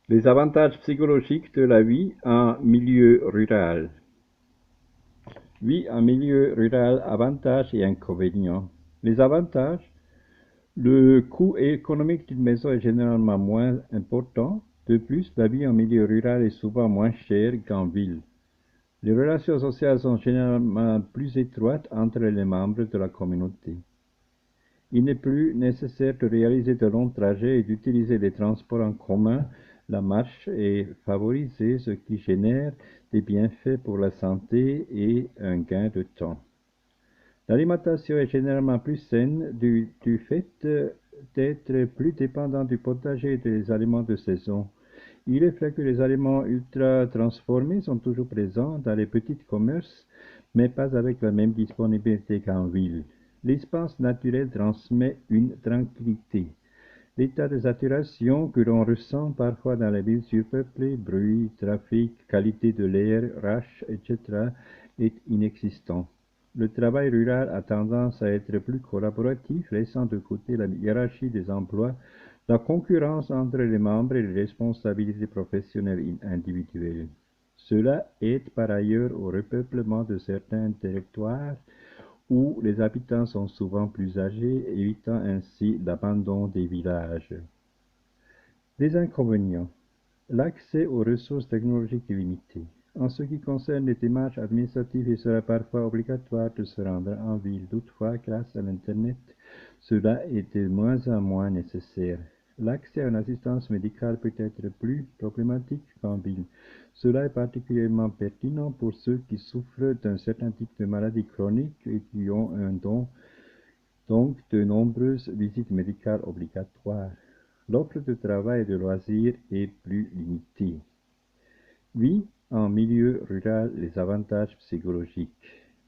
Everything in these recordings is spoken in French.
Les avantages psychologiques de la vie en milieu rural. Vie en milieu rural, avantages et inconvénients. Les avantages, le coût économique d'une maison est généralement moins important. De plus, la vie en milieu rural est souvent moins chère qu'en ville. Les relations sociales sont généralement plus étroites entre les membres de la communauté. Il n'est plus nécessaire de réaliser de longs trajets et d'utiliser les transports en commun. La marche est favorisée, ce qui génère des bienfaits pour la santé et un gain de temps. L'alimentation est généralement plus saine du fait d'être plus dépendant du potager et des aliments de saison. Il est vrai que les aliments ultra transformés sont toujours présents dans les petits commerces, mais pas avec la même disponibilité qu'en ville. L'espace naturel transmet une tranquillité. L'état de saturation que l'on ressent parfois dans les villes surpeuplées, bruit, trafic, qualité de l'air, râche, etc., est inexistant. Le travail rural a tendance à être plus collaboratif, laissant de côté la hiérarchie des emplois, la concurrence entre les membres et les responsabilités professionnelles individuelles. Cela aide par ailleurs au repeuplement de certains territoires où les habitants sont souvent plus âgés, évitant ainsi l'abandon des villages. Les inconvénients. L'accès aux ressources technologiques est limité. En ce qui concerne les démarches administratives, il sera parfois obligatoire de se rendre en ville. Toutefois, grâce à l'Internet, cela est de moins en moins nécessaire. L'accès à une assistance médicale peut être plus problématique qu'en ville. Cela est particulièrement pertinent pour ceux qui souffrent d'un certain type de maladie chronique et qui ont donc de nombreuses visites médicales obligatoires. L'offre de travail et de loisirs est plus limitée. Vie en milieu rural, les avantages psychologiques.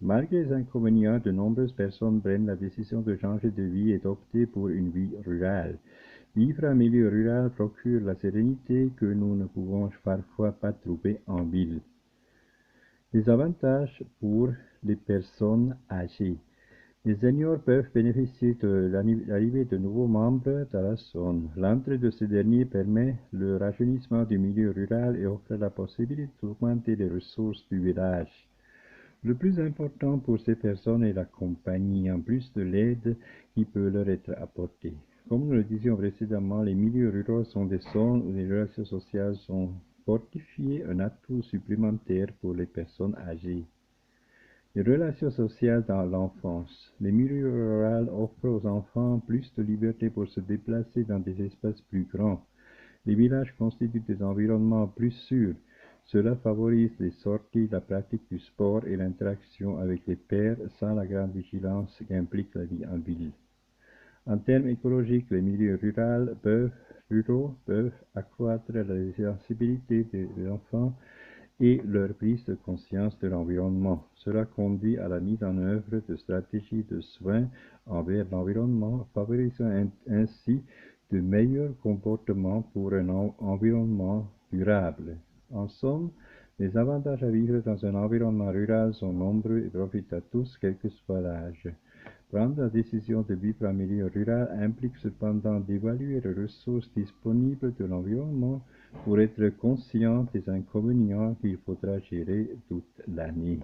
Malgré les inconvénients, de nombreuses personnes prennent la décision de changer de vie et d'opter pour une vie rurale. Vivre en milieu rural procure la sérénité que nous ne pouvons parfois pas trouver en ville. Les avantages pour les personnes âgées. Les seniors peuvent bénéficier de l'arrivée de nouveaux membres dans la zone. L'entrée de ces derniers permet le rajeunissement du milieu rural et offre la possibilité d'augmenter les ressources du village. Le plus important pour ces personnes est la compagnie, en plus de l'aide qui peut leur être apportée. Comme nous le disions précédemment, les milieux ruraux sont des zones où les relations sociales sont fortifiées, un atout supplémentaire pour les personnes âgées. Les relations sociales dans l'enfance. Les milieux ruraux offrent aux enfants plus de liberté pour se déplacer dans des espaces plus grands. Les villages constituent des environnements plus sûrs. Cela favorise les sorties, la pratique du sport et l'interaction avec les pairs sans la grande vigilance qu'implique la vie en ville. En termes écologiques, les milieux ruraux peuvent accroître la sensibilité des enfants et leur prise de conscience de l'environnement. Cela conduit à la mise en œuvre de stratégies de soins envers l'environnement, favorisant ainsi de meilleurs comportements pour un environnement durable. En somme, les avantages à vivre dans un environnement rural sont nombreux et profitent à tous, quel que soit l'âge. Prendre la décision de vivre en milieu rural implique cependant d'évaluer les ressources disponibles de l'environnement pour être conscient des inconvénients qu'il faudra gérer toute l'année.